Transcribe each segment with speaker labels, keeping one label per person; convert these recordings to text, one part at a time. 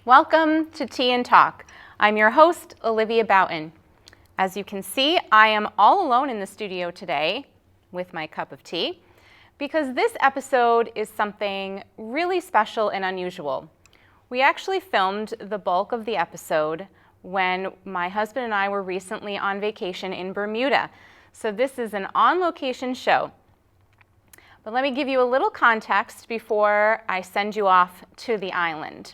Speaker 1: Welcome to Tea and Talk. I'm your host, Olivia Boughton. As you can see, I am all alone in the studio today with my cup of tea because this episode is something really special and unusual. We actually filmed the bulk of the episode when my husband and I were recently on vacation in Bermuda. So this is an on-location show. But let me give you a little context before I send you off to the island.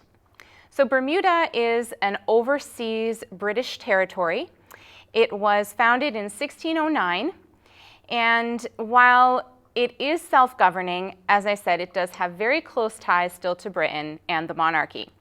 Speaker 1: So Bermuda is an overseas British territory. It was founded in 1609, and while it is self-governing, as I said, it does have very close ties still to Britain and the monarchy.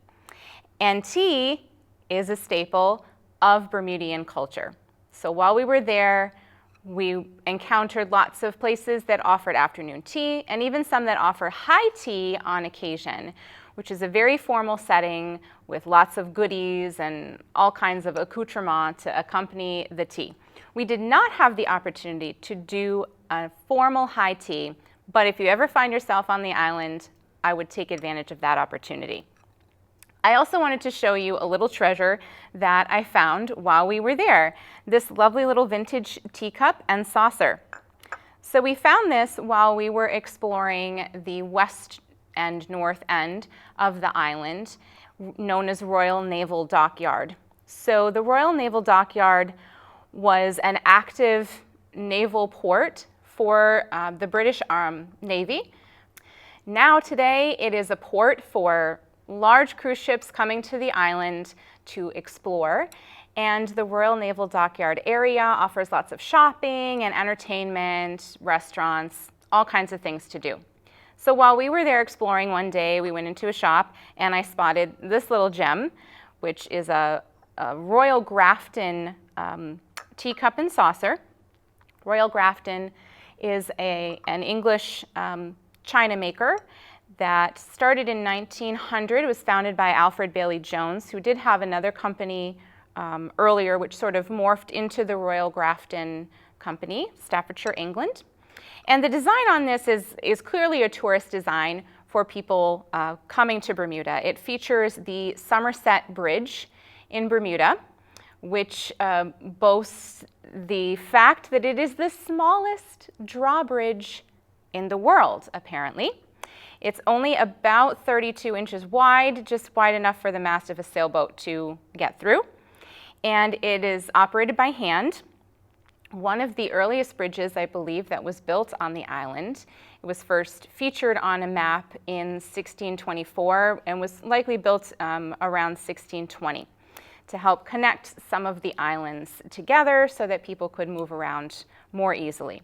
Speaker 1: And tea is a staple of Bermudian culture. So while we were there, we encountered lots of places that offered afternoon tea, and even some that offer high tea on occasion, which is a very formal setting with lots of goodies and all kinds of accoutrements to accompany the tea. We did not have the opportunity to do a formal high tea, but if you ever find yourself on the island, I would take advantage of that opportunity. I also wanted to show you a little treasure that I found while we were there, this lovely little vintage teacup and saucer. So we found this while we were exploring the west and north end of the island, known as Royal Naval Dockyard. So the Royal Naval Dockyard was an active naval port for the British Navy. Now today it is a port for large cruise ships coming to the island to explore, and the Royal Naval Dockyard area offers lots of shopping and entertainment, restaurants, all kinds of things to do. So while we were there exploring one day, we went into a shop and I spotted this little gem, which is a Royal Grafton teacup and saucer. Royal Grafton is an English china maker that started in 1900. It was founded by Alfred Bailey Jones, who did have another company earlier, which sort of morphed into the Royal Grafton Company, Staffordshire, England. And the design on this is clearly a tourist design for people coming to Bermuda. It features the Somerset Bridge in Bermuda, which boasts the fact that it is the smallest drawbridge in the world, apparently. It's only about 32 inches wide, just wide enough for the mast of a sailboat to get through. And it is operated by hand. One of the earliest bridges, I believe, that was built on the island. It was first featured on a map in 1624 and was likely built around 1620 to help connect some of the islands together so that people could move around more easily.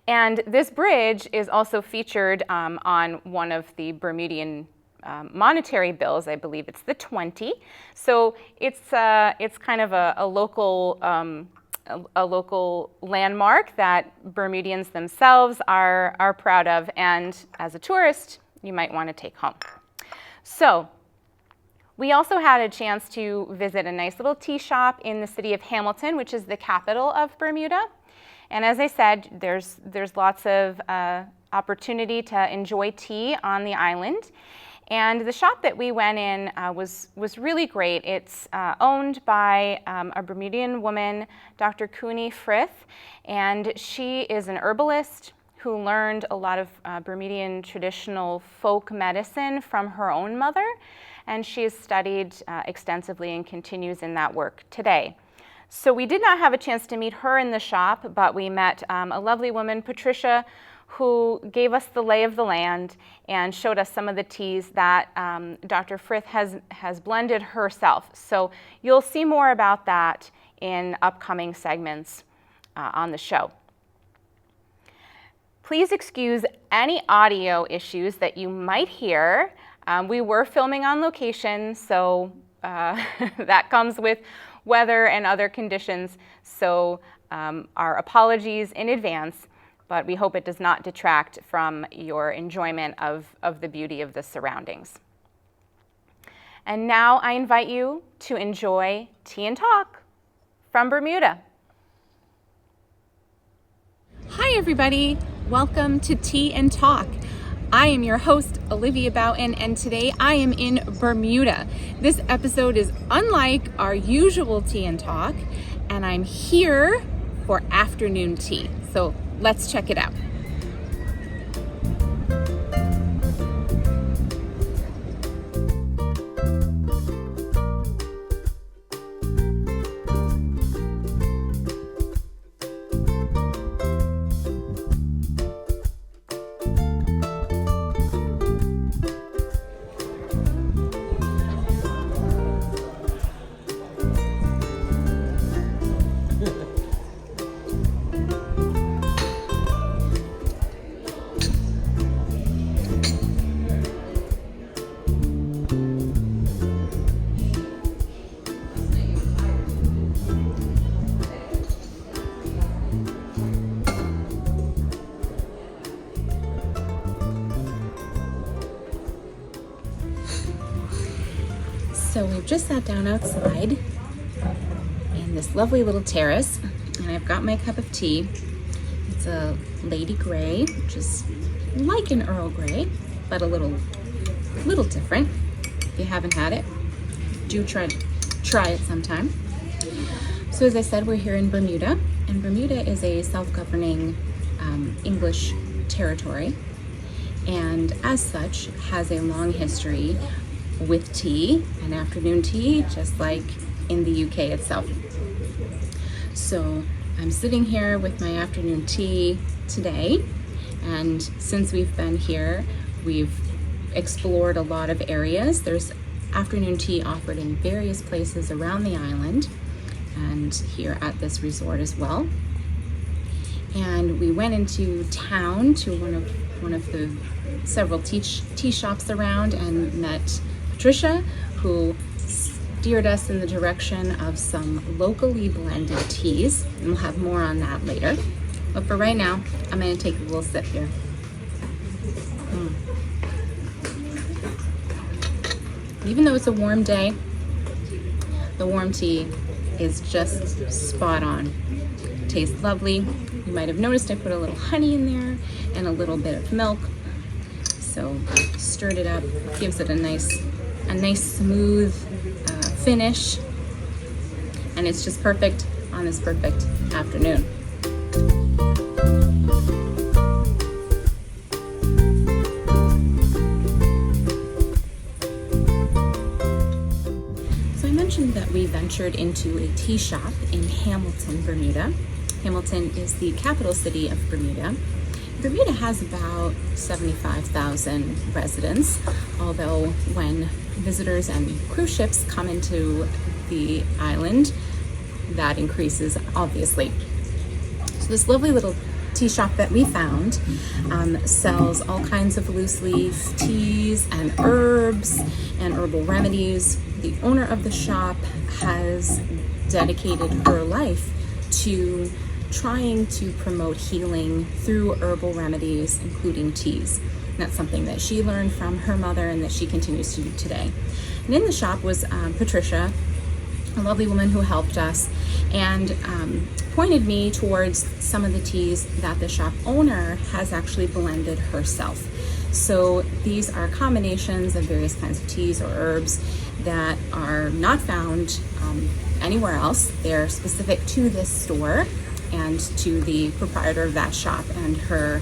Speaker 1: And this bridge is also featured on one of the Bermudian monetary bills. I believe it's the 20. So it's kind of a local landmark that Bermudians themselves are proud of, and as a tourist, you might want to take home. So we also had a chance to visit a nice little tea shop in the city of Hamilton, which is the capital of Bermuda. And as I said, there's lots of opportunity to enjoy tea on the island. And the shop that we went in was really great. It's owned by a Bermudian woman, Dr. Cooney Frith, and she is an herbalist who learned a lot of Bermudian traditional folk medicine from her own mother, and she has studied extensively and continues in that work today. So we did not have a chance to meet her in the shop, but we met a lovely woman, Patricia, who gave us the lay of the land and showed us some of the teas that Dr. Frith has blended herself. So you'll see more about that in upcoming segments on the show. Please excuse any audio issues that you might hear. We were filming on location, so that comes with weather and other conditions. So our apologies in advance, but we hope it does not detract from your enjoyment of the beauty of the surroundings. And now I invite you to enjoy Tea and Talk from Bermuda. Hi everybody, welcome to Tea and Talk. I am your host, Olivia Boughton, and today I am in Bermuda. This episode is unlike our usual tea and talk, and I'm here for afternoon tea. So let's check it out. So we've just sat down outside in this lovely little terrace, and I've got my cup of tea. It's a Lady Grey, which is like an Earl Grey, but a little different. If you haven't had it, do try it sometime. So as I said, we're here in Bermuda, and Bermuda is a self-governing English territory, and as such has a long history with tea and afternoon tea, just like in the UK itself. So I'm sitting here with my afternoon tea today, and since we've been here, we've explored a lot of areas. There's afternoon tea offered in various places around the island and here at this resort as well. And we went into town to one of the several tea shops around and met Patricia, who steered us in the direction of some locally blended teas, and we'll have more on that later. But for right now, I'm going to take a little sip here. Even though it's a warm day, the warm tea is just spot on. It tastes lovely. You might have noticed I put a little honey in there and a little bit of milk. So stirred it up, gives it a nice smooth finish, and it's just perfect on this perfect afternoon. So I mentioned that we ventured into a tea shop in Hamilton, Bermuda. Hamilton is the capital city of Bermuda. Bermuda has about 75,000 residents, although when visitors and cruise ships come into the island, that increases, obviously. So this lovely little tea shop that we found sells all kinds of loose leaf teas and herbs and herbal remedies. The owner of the shop has dedicated her life to trying to promote healing through herbal remedies, including teas. And that's something that she learned from her mother and that she continues to do today. And in the shop was Patricia, a lovely woman who helped us and pointed me towards some of the teas that the shop owner has actually blended herself. So these are combinations of various kinds of teas or herbs that are not found anywhere else. They're specific to this store and to the proprietor of that shop and her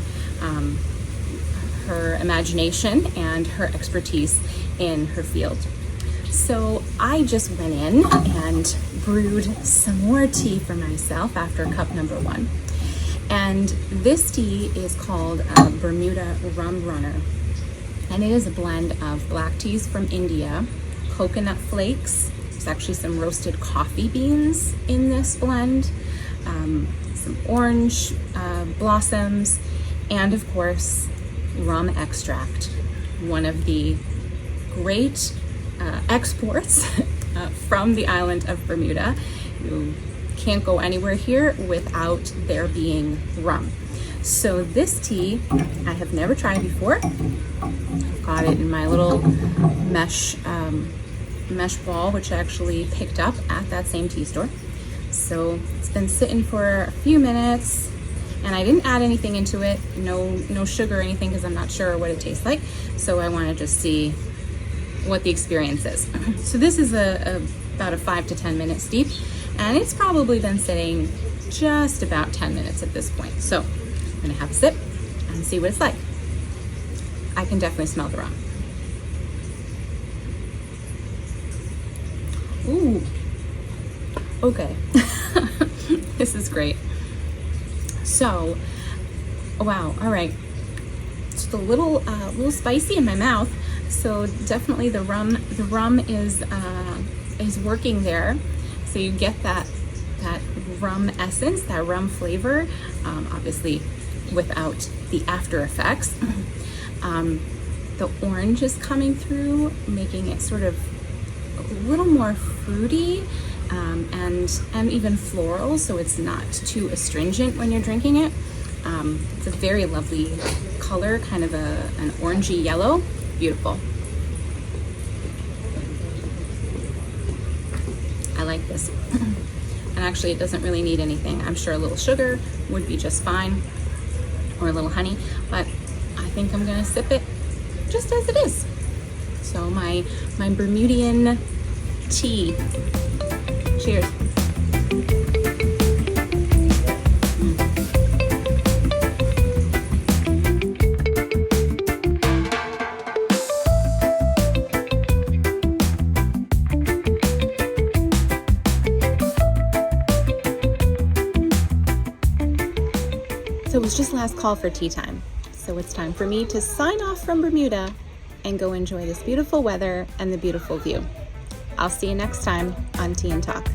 Speaker 1: imagination and her expertise in her field. So I just went in and brewed some more tea for myself after cup number 1. And this tea is called Bermuda Rum Runner. And it is a blend of black teas from India, coconut flakes, there's actually some roasted coffee beans in this blend, some orange blossoms, and of course rum extract, one of the great exports from the island of Bermuda. You can't go anywhere here without there being rum. So this tea I have never tried before. I've got it in my little mesh ball, which I actually picked up at that same tea store. So it's been sitting for a few minutes And I didn't add anything into it, no sugar or anything, because I'm not sure what it tastes like. So I want to just see what the experience is. So this is about a 5 to 10 minute steep, and it's probably been sitting just about 10 minutes at this point. So I'm gonna have a sip and see what it's like. I can definitely smell the rum. Ooh, okay. This is great. So, wow, all right. Just a little spicy in my mouth. So definitely the rum is working there. So you get that rum essence, that rum flavor, obviously without the after effects. The orange is coming through, making it sort of a little more fruity, and even floral, so it's not too astringent when you're drinking it. It's a very lovely color, kind of an orangey yellow. Beautiful. I like this. And actually it doesn't really need anything. I'm sure a little sugar would be just fine, or a little honey, but I think I'm gonna sip it just as it is. So my Bermudian tea. Cheers. So it was just last call for tea time. So it's time for me to sign off from Bermuda and go enjoy this beautiful weather and the beautiful view. I'll see you next time on Tea and Talk.